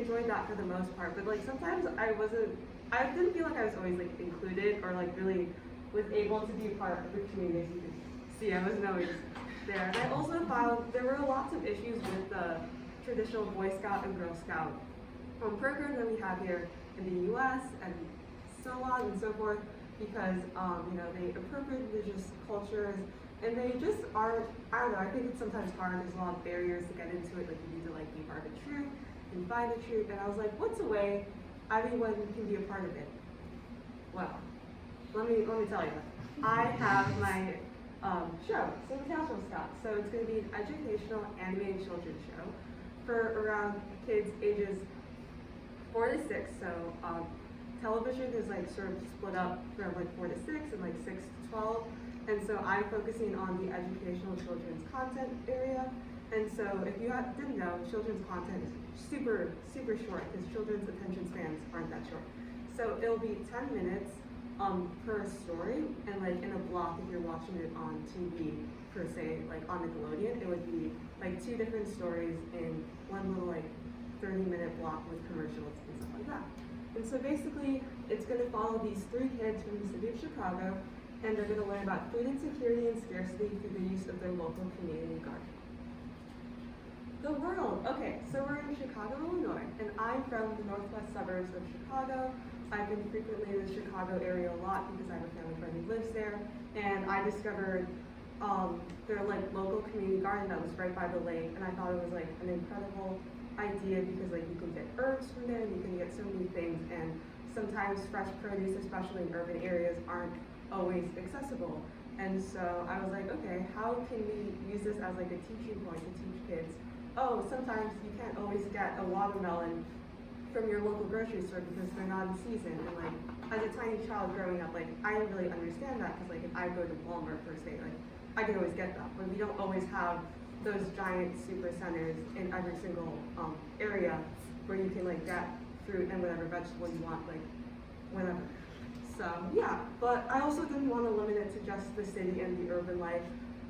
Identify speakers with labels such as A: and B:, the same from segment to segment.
A: enjoyed that for the most part, but like sometimes I didn't feel like I was always like included or like really was able to be a part of the community. As you can see, I wasn't always there. And I also found there were lots of issues with the traditional Boy Scout and Girl Scout program that we have here in the U.S. and so on and so forth, because you know, they appropriate religious cultures, and they just are, I don't know, I think it's sometimes hard. There's a lot of barriers to get into it. Like you need to like be part of the truth and find the truth. And I was like, what's a way everyone can be a part of it? Well, let me tell you. I have my show, so the Casual Scout. So it's going to be an educational animated children's show for around kids ages 4 to 6. So television is like sort of split up from like 4 to 6 and like 6 to 12. And so I'm focusing on the educational children's content area. And so if you didn't know, children's content is super, super short because children's attention spans aren't that short. So it'll be 10 minutes per story, and like in a block, if you're watching it on TV per se, like on Nickelodeon, it would be like 2 different stories in one little like 30-minute block with commercials and stuff like that. And so basically, it's going to follow these 3 kids from the city of Chicago, and they're going to learn about food insecurity and scarcity through the use of their local community garden. The world. Okay, so we're in Chicago, Illinois, and I'm from the northwest suburbs of Chicago. I've been frequently in the Chicago area a lot because I have a family friend who lives there, and I discovered their like local community garden that was right by the lake, and I thought it was like an incredible idea because like you can get herbs from there, and you can get so many things, and sometimes fresh produce, especially in urban areas, aren't always accessible. And so I was like, okay, how can we use this as like a teaching point to teach kids? Oh, sometimes you can't always get a watermelon from your local grocery store because they're not in season. And like, as a tiny child growing up, like I didn't really understand that because like if I go to Walmart per se, like I can always get that, but we don't always have those giant super centers in every single area where you can like get fruit and whatever vegetable you want, like whenever. So yeah, but I also didn't want to limit it to just the city and the urban life.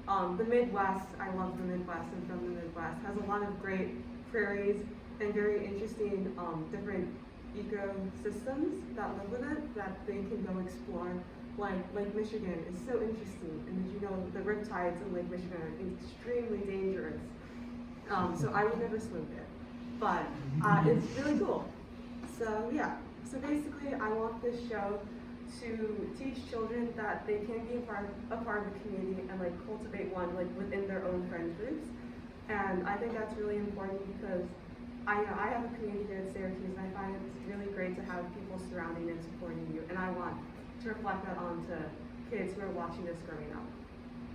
A: The Midwest, I love the Midwest, and from the Midwest, has a lot of great prairies and very interesting different ecosystems that live with it that they can go explore. Like Lake Michigan is so interesting, and did you know the riptides in Lake Michigan are extremely dangerous? So I would never swim there, but it's really cool. So yeah, so basically I want this show to teach children that they can be a part of the community and like cultivate one like within their own friend groups. And I think that's really important because I have a community here at Syracuse, and I find it's really great to have people surrounding and supporting you, and I want to reflect that onto kids who are watching this growing up.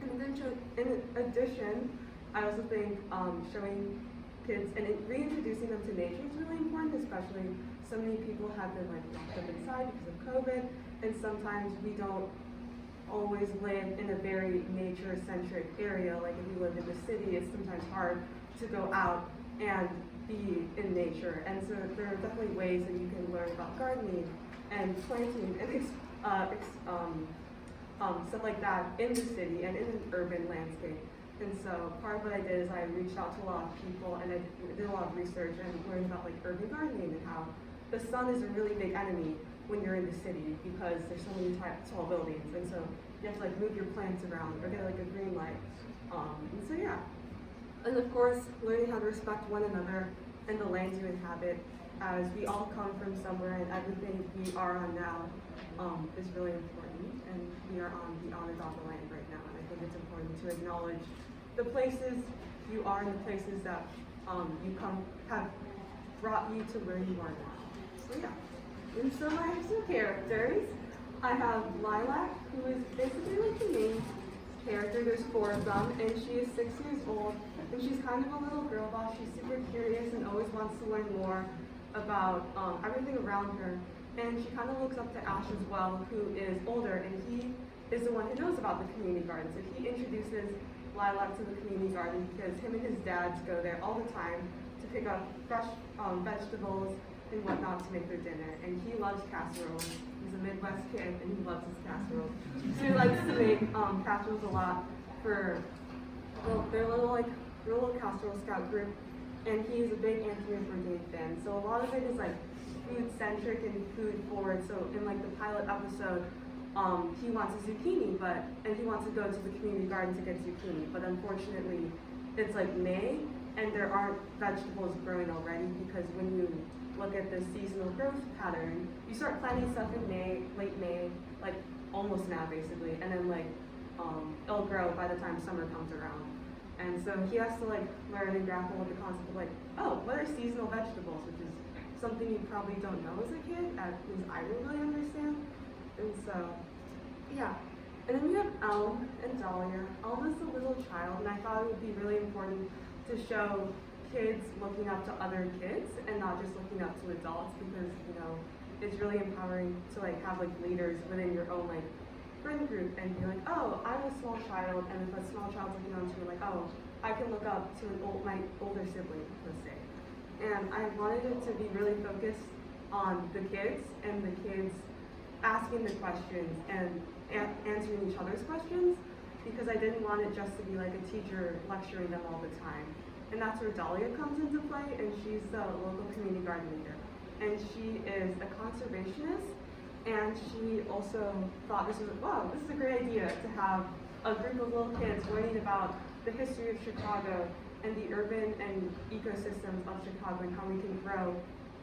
A: And then in addition, I also think showing kids and reintroducing them to nature is really important, especially so many people have been like locked up inside because of COVID, and sometimes we don't always live in a very nature-centric area. Like if you live in the city, it's sometimes hard to go out and be in nature. And so there are definitely ways that you can learn about gardening and planting and stuff like that in the city and in an urban landscape. And so part of what I did is I reached out to a lot of people, and I did a lot of research and learned about like urban gardening and how the sun is a really big enemy when you're in the city because there's so many tall buildings, and so you have to like move your plants around or get like a green light. And so yeah, and of course learning how to respect one another and the land you inhabit, as we all come from somewhere, and everything we are on now is really important, and we are on the Onondaga land right now, and I think it's important to acknowledge the places you are and the places that you come have brought you to where you are now. So yeah. And so I have some characters. I have Lilac, who is basically like the main character. There's 4 of them, and she is 6 years old, and she's kind of a little girl boss. She's super curious and always wants to learn more about everything around her. And she kind of looks up to Ash as well, who is older, and he is the one who knows about the community garden. So he introduces Lilac to the community garden because him and his dads go there all the time to pick up fresh vegetables and whatnot to make their dinner. And he loves casseroles. He's a Midwest kid, and he loves his casseroles. So he likes to make casseroles a lot for their little casserole scout group. and he's a big Anthony Bourdain fan. So a lot of it is like food-centric and food-forward. So in like the pilot episode, he wants a zucchini, and he wants to go to the community garden to get zucchini, but unfortunately, it's like May, and there aren't vegetables growing already because when you look at the seasonal growth pattern, you start planting stuff in May, late May, like almost now basically, and then like it'll grow by the time summer comes around. And so he has to like learn and grapple with the concept of like, oh, what are seasonal vegetables, which is something you probably don't know as a kid, at least I didn't really understand. And so, yeah. And then we have Elm and Dahlia. Elm is a little child, and I thought it would be really important to show kids looking up to other kids and not just looking up to adults, because it's really empowering to like have like leaders within your own like friend group and be like, oh, I'm a small child, and if a small child's looking on to you, like, oh, I can look up to my older sibling, let's say. And I wanted it to be really focused on the kids and the kids asking the questions and answering each other's questions, because I didn't want it just to be like a teacher lecturing them all the time. And that's where Dahlia comes into play, and she's the local community garden leader. And she is a conservationist, and she also thought this is a great idea to have a group of little kids learning about the history of Chicago and the urban and ecosystems of Chicago and how we can grow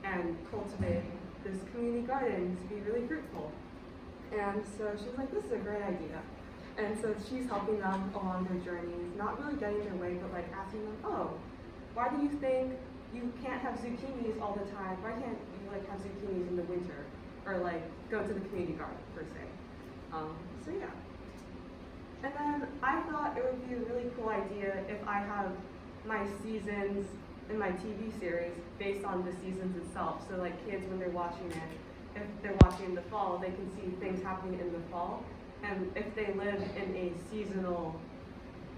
A: and cultivate this community garden to be really fruitful. And so she's like, this is a great idea. And so she's helping them along their journeys, not really getting their way, but like asking them, oh, why do you think you can't have zucchinis all the time? Why can't you like have zucchinis in the winter? Or like go to the community garden per se. So yeah. And then I thought it would be a really cool idea if I have my seasons in my TV series based on the seasons itself. So like kids, when they're watching it, if they're watching in the fall, they can see things happening in the fall. And if they live in a seasonal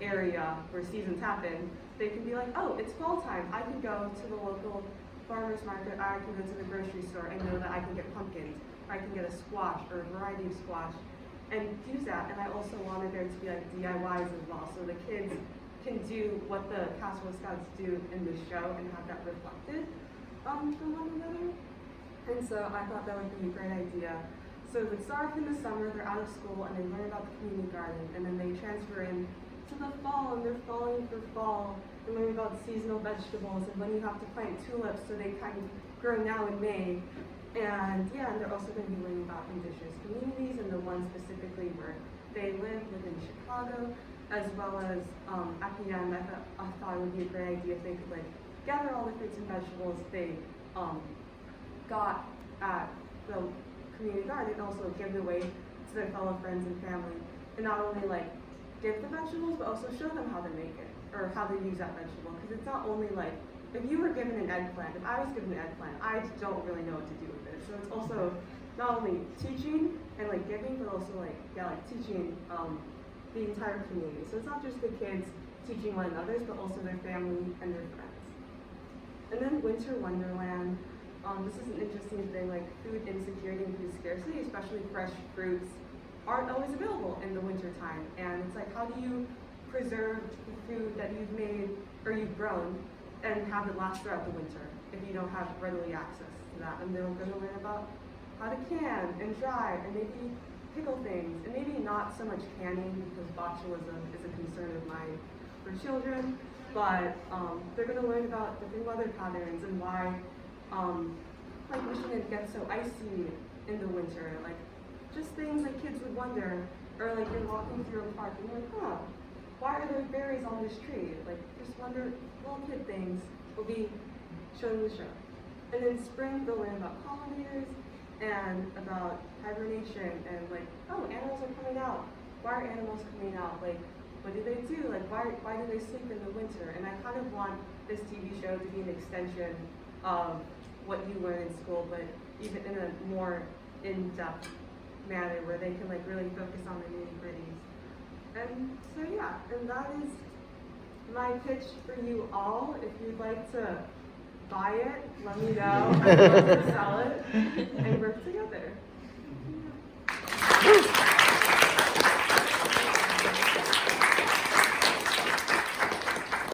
A: area where seasons happen, they can be like, oh, it's fall time. I can go to the local farmer's market, I can go to the grocery store and know that I can get pumpkins, or I can get a squash or a variety of squash, and use that. And I also wanted there to be like DIYs as well, so the kids can do what the Pascual Scouts do in the show and have that reflected from one another. And so I thought that would be a great idea. So it would start off in the summer, they're out of school, and they learn about the community garden, and then they transfer in to the fall, and they're falling for fall, and learn about seasonal vegetables, and when you have to plant tulips, so they kind of grow now in May. And yeah, and they're also going to be learning about indigenous communities, and the ones specifically where they live within Chicago, as well as at the end, I thought it would be a great idea if they could like gather all the fruits and vegetables they got at the community garden, and also give it away to their fellow friends and family, and not only like give the vegetables, but also show them how to make it, or how to use that vegetable, because it's not only like, if you were given an eggplant, if I was given an eggplant, I don't really know what to do with it. So it's also not only teaching and like giving, but also like, teaching the entire community. So it's not just the kids teaching one another, but also their family and their friends. And then Winter Wonderland. This is an interesting thing, like food insecurity and food scarcity, especially fresh fruits, aren't always available in the winter time. And it's like, how do you preserve the food that you've made or you've grown and have it last throughout the winter if you don't have readily access to that? And they're going to learn about how to can and dry and maybe pickle things, and maybe not so much canning, because botulism is a concern of mine for children, but they're going to learn about different weather patterns and why like Michigan gets so icy in the winter, like just things that kids would wonder, or like you're walking through a park and you're like, huh, why are there berries on this tree? Like just wonder, little kid things will be shown in the show. And then spring, they'll learn about pollinators and about hibernation and like, oh, animals are coming out. Why are animals coming out? Like, what do they do? Like, why do they sleep in the winter? And I kind of want this TV show to be an extension of what you learn in school, but even in a more in-depth manner where they can like really focus on the nitty-gritties. And so yeah, and that is my pitch for you all. If you'd like to buy it, let me know. I'd love to sell it and work together. Yeah.